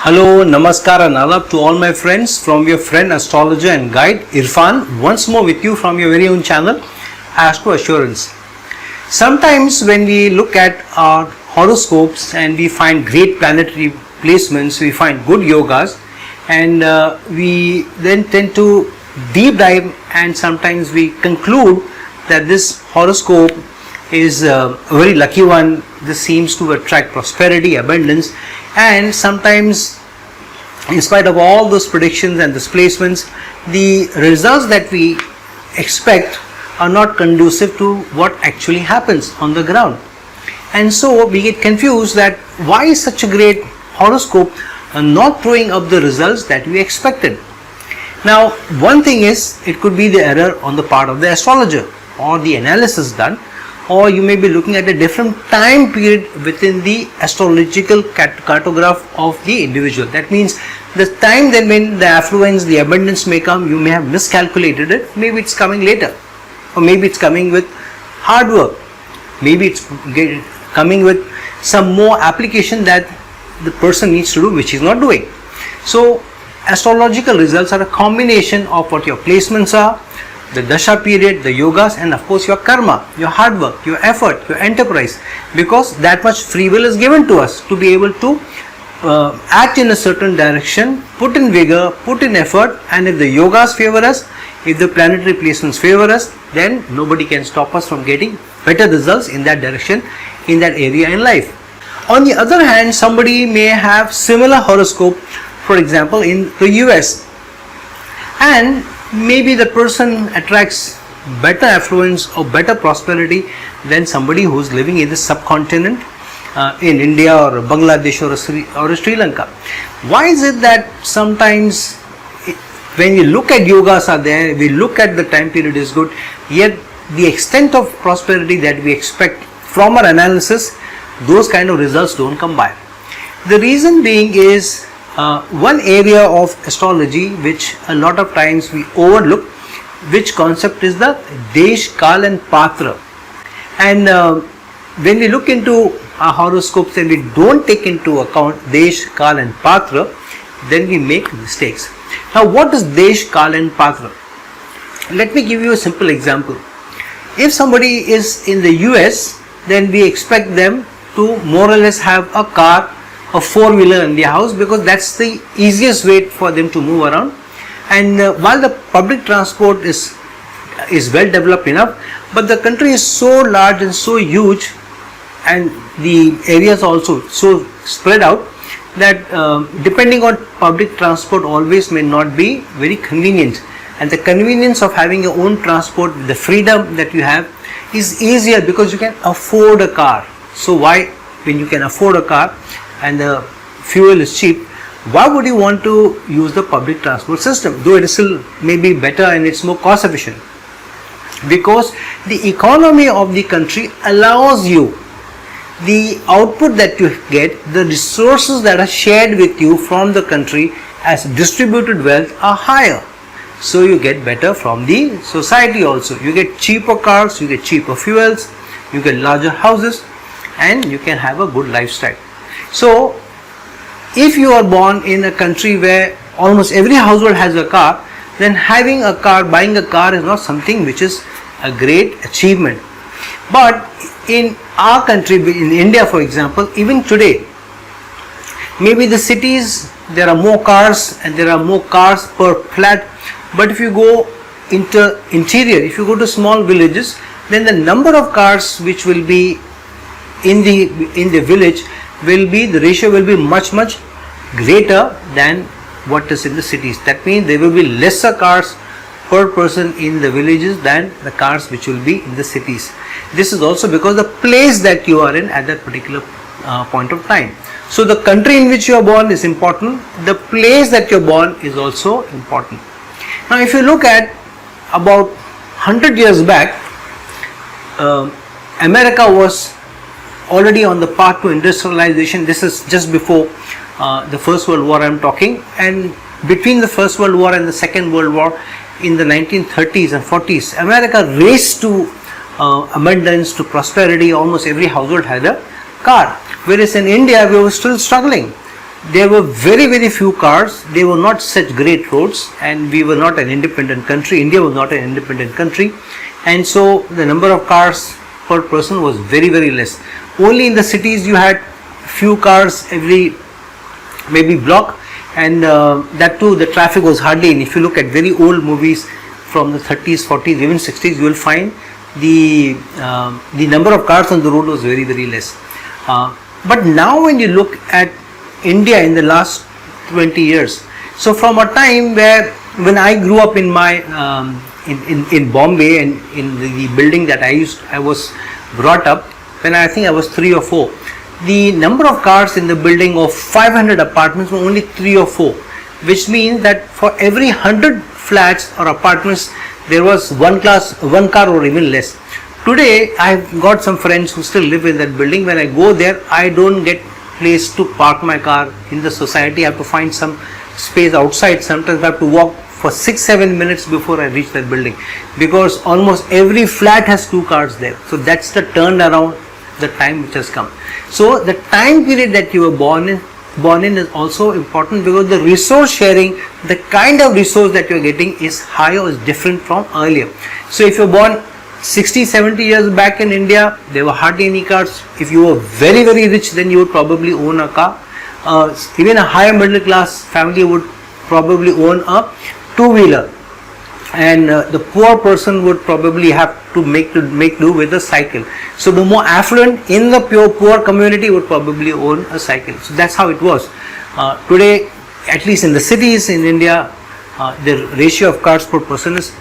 Hello, Namaskar and Adab to all my friends from your friend astrologer and guide Irfan, once more with you from your very own channel Astro Assurance. Sometimes when we look at our horoscopes and we find great planetary placements, we find good yogas, and we then tend to deep dive, and sometimes we conclude that this horoscope is a very lucky one. This seems to attract prosperity, abundance, and sometimes in spite of all those predictions and those placements, the results that we expect are not conducive to what actually happens on the ground. And so we get confused that why is such a great horoscope not throwing up the results that we expected. Now, one thing is, it could be the error on the part of the astrologer or the analysis done, or you may be looking at a different time period within the astrological cartograph of the individual. That means the time then when the affluence, the abundance may come, you may have miscalculated it. Maybe it's coming later, or maybe it's coming with hard work, maybe it's coming with some more application that the person needs to do, which he's not doing. So astrological results are a combination of what your placements are, the dasha period, the yogas, and of course your karma, your hard work, your effort, your enterprise, because that much free will is given to us to be able to act in a certain direction, put in vigor, put in effort, and if the yogas favor us, if the planetary placements favor us, then nobody can stop us from getting better results in that direction, in that area in life. On the other hand, somebody may have similar horoscope, for example in the US, and maybe the person attracts better affluence or better prosperity than somebody who is living in the subcontinent, in India or Bangladesh or Sri Lanka. Why is it that sometimes when we look at yogas are there, we look at the time period is good, yet the extent of prosperity that we expect from our analysis, those kind of results don't come by? The reason being is one area of astrology which a lot of times we overlook, which concept is the Desh, Kal and Patra. And when we look into our horoscopes and we don't take into account Desh, Kal and Patra, then we make mistakes. Now, what is Desh, Kal and Patra? Let me give you a simple example. If somebody is in the US, then we expect them to more or less have a car, a four-wheeler in their house, because that's the easiest way for them to move around. And while the public transport is well developed enough, but the country is so large and so huge, and the areas also so spread out, that depending on public transport always may not be very convenient. And the convenience of having your own transport, the freedom that you have, is easier because you can afford a car. So why, when you can afford a car and the fuel is cheap, why would you want to use the public transport system, though it is still maybe better and it's more cost efficient? Because the economy of the country allows you, the output that you get, the resources that are shared with you from the country as distributed wealth are higher. So you get better from the society also. You get cheaper cars, you get cheaper fuels, you get larger houses, and you can have a good lifestyle. So if you are born in a country where almost every household has a car, then having a car, buying a car is not something which is a great achievement. But in our country, in India for example, even today, maybe the cities, there are more cars and there are more cars per flat, but if you go into interior, if you go to small villages, then the number of cars which will be in the village will be, the ratio will be much greater than what is in the cities. That means there will be lesser cars per person in the villages than the cars which will be in the cities. This is also because the place that you are in at that particular point of time. So the country in which you are born is important, the place that you are born is also important. Now if you look at about 100 years back, America was already on the path to industrialization. This is just before the First World War I am talking, and between the First World War and the Second World War in the 1930s and 40s, America raced to abundance, to prosperity. Almost every household had a car, whereas in India we were still struggling. there were very few cars. They were not such great roads, and we were not an independent country. India was not an independent country, and so the number of cars per person was very less. Only in the cities you had few cars every maybe block, and that too the traffic was hardly in. If you look at very old movies from the 30s, 40s, even 60s, you will find the number of cars on the road was very less. But now when you look at India in the last 20 years, so from a time where when I grew up in my in Bombay, and in the building that I was brought up, when I think I was 3 or 4, the number of cars in the building of 500 apartments were only 3 or 4, which means that for every 100 flats or apartments there was one car or even less. Today I've got some friends who still live in that building. When I go there, I don't get place to park my car in the society. I have to find some space outside. Sometimes I have to walk for 6-7 minutes before I reach that building, because almost every flat has 2 cars there. So that's the turnaround, the time which has come. So the time period that you were born in is also important, because the resource sharing, the kind of resource that you are getting is higher, is different from earlier. So if you were born 60-70 years back in India, there were hardly any cars. If you were very rich, then you would probably own a car. Even a higher middle class family would probably own a two-wheeler, and the poor person would probably have to make do with a cycle. So the more affluent in the poor community would probably own a cycle. So that's how it was. Today, at least in the cities in India, the ratio of cars per person is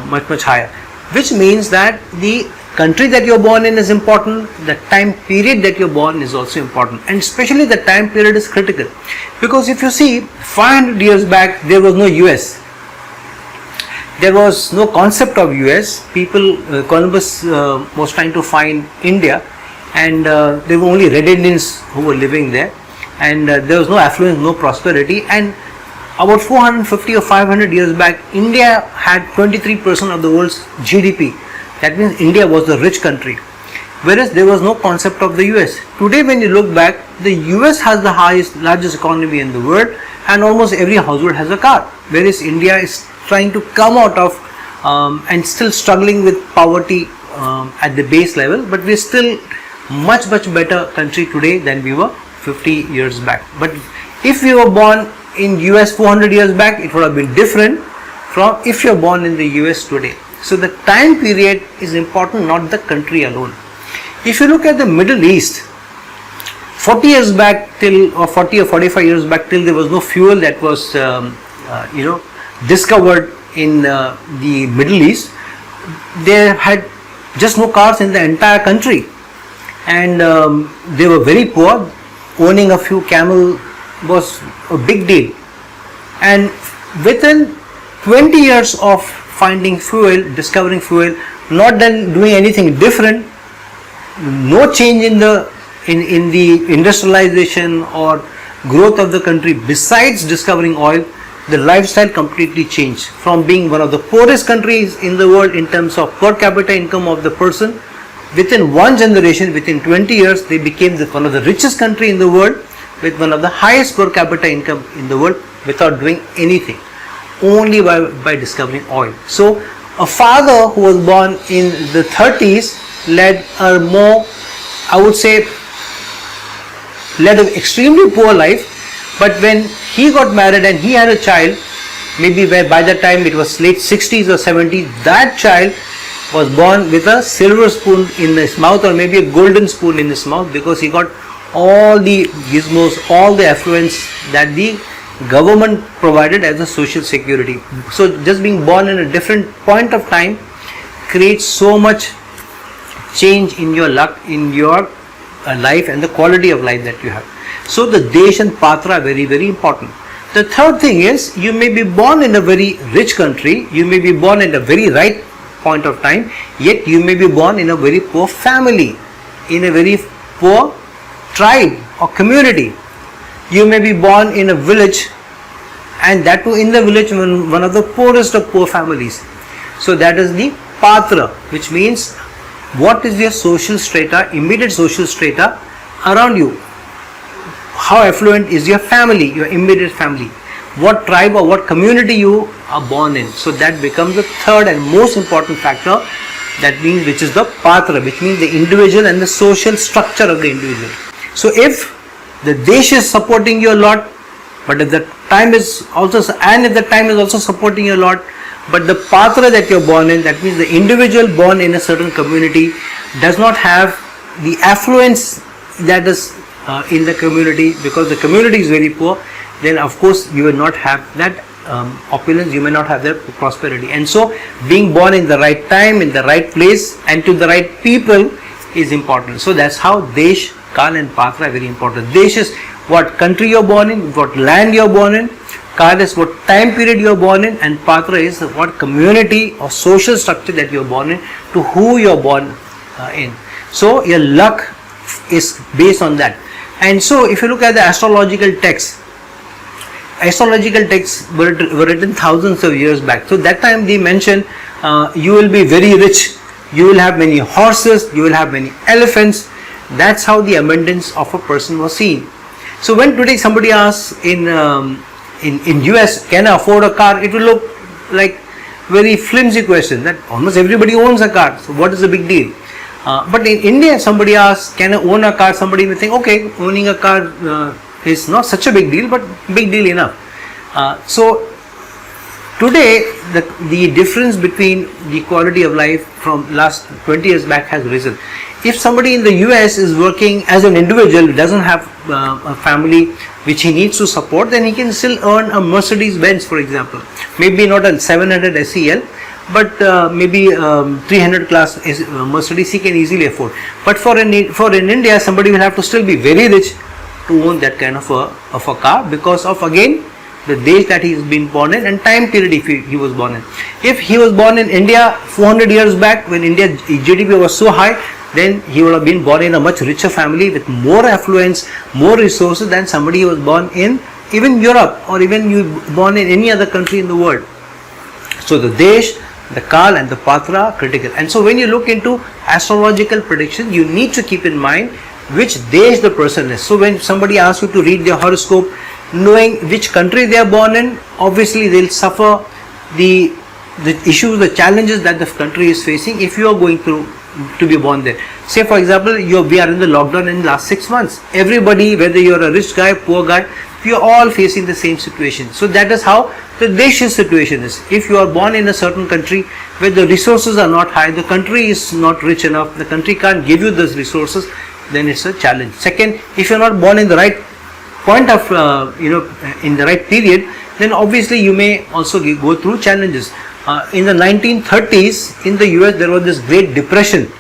much higher, which means that the country that you're born in is important, the time period that you're born is also important, and especially the time period is critical, because if you see 500 years back, there was no US. There was no concept of US. Columbus was trying to find India, and there were only Red Indians who were living there, and there was no affluence, no prosperity. And about 450 or 500 years back, India had 23% of the world's GDP. That means India was the rich country, whereas there was no concept of the US. Today when you look back, the US has the largest economy in the world, and almost every household has a car, whereas India is trying to come out of and still struggling with poverty at the base level, but we're still much better country today than we were 50 years back. But if we were born in US 400 years back, it would have been different from if you're born in the US today. So the time period is important, not the country alone. If you look at the Middle East, 40 years back or 40 or 45 years back, till there was no fuel that was discovered in the Middle East, they had just no cars in the entire country, and they were very poor. Owning a few camel was a big deal, and within 20 years of finding fuel, discovering fuel, not then doing anything different, no change in the industrialization or growth of the country besides discovering oil, the lifestyle completely changed from being one of the poorest countries in the world in terms of per capita income of the person. Within one generation, within 20 years, they became one of the richest country in the world with one of the highest per capita income in the world without doing anything, only by discovering oil. So a father who was born in the 30s led a more, I would say, led an extremely poor life, but when he got married and he had a child, maybe by the time it was late 60s or 70s, that child was born with a silver spoon in his mouth, or maybe a golden spoon in his mouth, because he got all the gizmos, all the affluence that the government provided as a social security. So just being born in a different point of time creates so much change in your luck, in your life, and the quality of life that you have. So the Desh and Patra are very important. The third thing is, you may be born in a very rich country, you may be born in a very right point of time, yet you may be born in a very poor family, in a very poor tribe or community. You may be born in a village, and that too in the village one of the poorest of poor families. So that is the Patra, which means what is your social strata, immediate social strata around you. how affluent is your family, your immediate family, what tribe or what community you are born in. So that becomes the third and most important factor, that means which is the patra, which means the individual and the social structure of the individual. So if the desh is supporting you a lot, but if the time is also, and if the time is also supporting you a lot, but the patra that you're born in, that means the individual born in a certain community does not have the affluence that is in the community, because the community is very poor, then of course you will not have that opulence, you may not have that prosperity. And so being born in the right time, in the right place and to the right people is important. So that's how desh, kal and patra are very important. Desh is what country you're born in, what land you're born in, kal is what time period you're born in, and patra is what community or social structure that you're born in, to who you're born in. So your luck is based on that. And so if you look at the astrological texts were written thousands of years back. So that time they mentioned you will be very rich, you will have many horses, you will have many elephants. That's how the abundance of a person was seen. So when today somebody asks in US, can I afford a car? It will look like very flimsy question, that almost everybody owns a car. So what is the big deal? But in India, somebody asks, can I own a car? Somebody may think, okay, owning a car is not such a big deal, but big deal enough. So today, the difference between the quality of life from last 20 years back has risen. If somebody in the US is working as an individual, doesn't have a family which he needs to support, then he can still earn a Mercedes Benz, for example. Maybe not a 700 SEL, but maybe 300 class Mercedes he can easily afford. But for in India, somebody will have to still be very rich to own that kind of a car, because of again the desh that he has been born in and time period if he was born in. If he was born in India 400 years back, when India's GDP was so high, then he would have been born in a much richer family with more affluence, more resources than somebody who was born in even Europe, or even you born in any other country in the world. So the desh, the kal and the patra are critical. And so when you look into astrological prediction, you need to keep in mind which desh the person is. So when somebody asks you to read their horoscope, knowing which country they are born in, obviously they'll suffer the issues, the challenges that the country is facing if you are going through to be born there. Say for example, we are in the lockdown in the last 6 months. Everybody, whether you're a rich guy, poor guy, we are all facing the same situation. So that is how the desh situation is. If you are born in a certain country where the resources are not high, the country is not rich enough, the country can't give you those resources, then it's a challenge. Second, if you're not born in the right point of in the right period, then obviously you may also go through challenges. In the 1930s in the US, there was this Great Depression,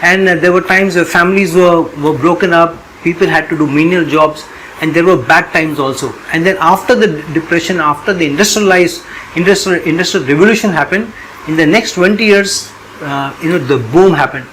and there were times where families were broken up, people had to do menial jobs, and there were bad times also. And then after the depression, after the industrial revolution happened, in the next 20 years the boom happened.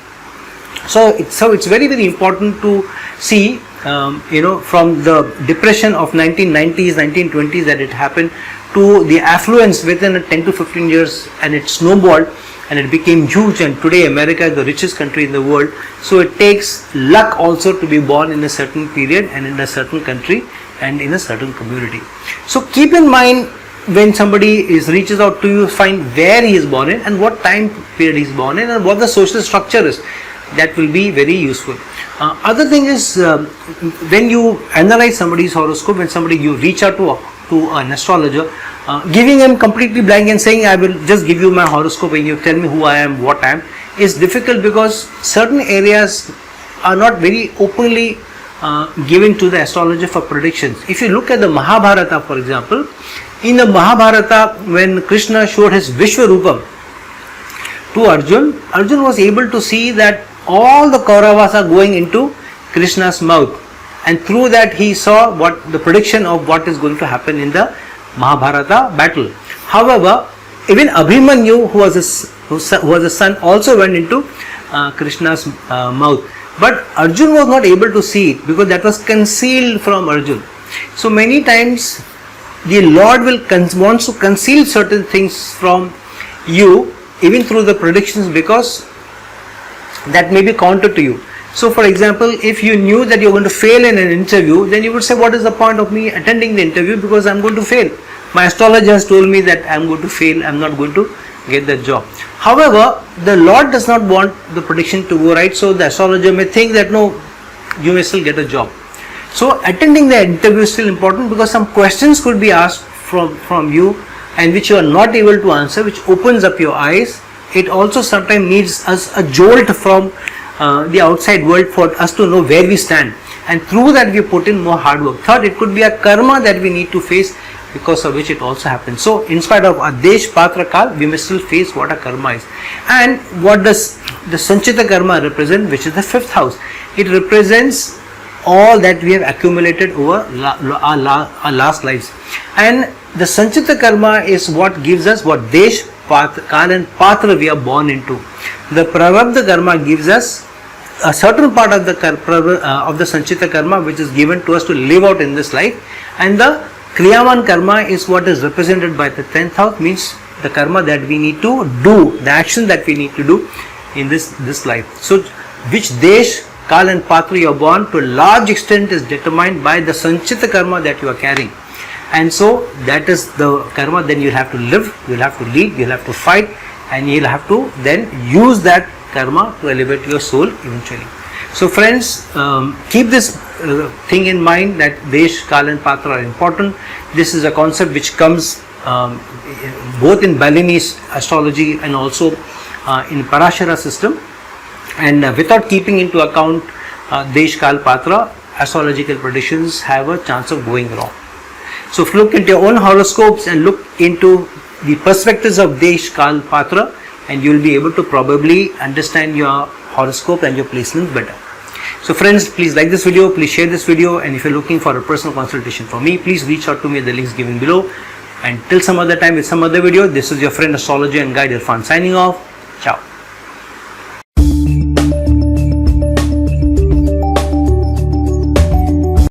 So it's very, very important to see from the depression of 1990s, 1920s that it happened, to the affluence within 10 to 15 years, and it snowballed and it became huge, and today America is the richest country in the world. So it takes luck also to be born in a certain period and in a certain country and in a certain community. So keep in mind when somebody reaches out to you, find where he is born in and what time period he is born in and what the social structure is. That will be very useful. Other thing is when you analyze somebody's horoscope, when you reach out to an astrologer, giving him completely blank and saying I will just give you my horoscope and you tell me who I am, what I am, is difficult, because certain areas are not very openly given to the astrologer for predictions. If you look at the Mahabharata, for example, in the Mahabharata, when Krishna showed his Vishwarupam to Arjun, Arjun was able to see that all the Kauravas are going into Krishna's mouth, and through that he saw what the prediction of what is going to happen in the Mahabharata battle. However, even Abhimanyu, who was a son, also went into Krishna's mouth, but Arjun was not able to see it because that was concealed from Arjun. So many times the Lord wants to conceal certain things from you, even through the predictions, because that may be counter to you. So for example, if you knew that you're going to fail in an interview, then you would say, what is the point of me attending the interview, because I'm going to fail. My astrologer has told me that I'm going to fail, I'm not going to get the job. However, the Lord does not want the prediction to go right, so the astrologer may think that no, you may still get a job. So attending the interview is still important, because some questions could be asked from you and which you are not able to answer, which opens up your eyes. It also sometimes needs us a jolt from the outside world for us to know where we stand, and through that we put in more hard work. Third, it could be a karma that we need to face, because of which it also happens. So in spite of a Desh Patra Kal, we may still face what a karma is. And what does the Sanchita Karma represent, which is the 5th house? It represents all that we have accumulated over our last lives. And the Sanchita Karma is what gives us what Desh, Kal and Patra we are born into. The Prarabdha Karma gives us a certain part of the Sanchita Karma which is given to us to live out in this life, and the Kriyaman Karma is what is represented by the 10th house, means the karma that we need to do, the action that we need to do in this life. So which Desh, Kal and Patra you are born, to a large extent is determined by the Sanchita Karma that you are carrying. And so that is the karma. Then you'll have to live, you'll have to lead, you'll have to fight, and you'll have to then use that karma to elevate your soul eventually. So friends, keep this thing in mind, that Desh, Kal and Patra are important. This is a concept which comes both in Balinese astrology and also in Parashara system, and without keeping into account Desh, Kal, Patra, astrological predictions have a chance of going wrong. So if you look into your own horoscopes and look into the perspectives of Desh, Kal, Patra, and you will be able to probably understand your horoscope and your placement better. So friends, please like this video, please share this video, and if you're looking for a personal consultation from me, please reach out to me at the links given below. And till some other time with some other video, this is your friend, astrologer and guide Irfan, signing off. Ciao.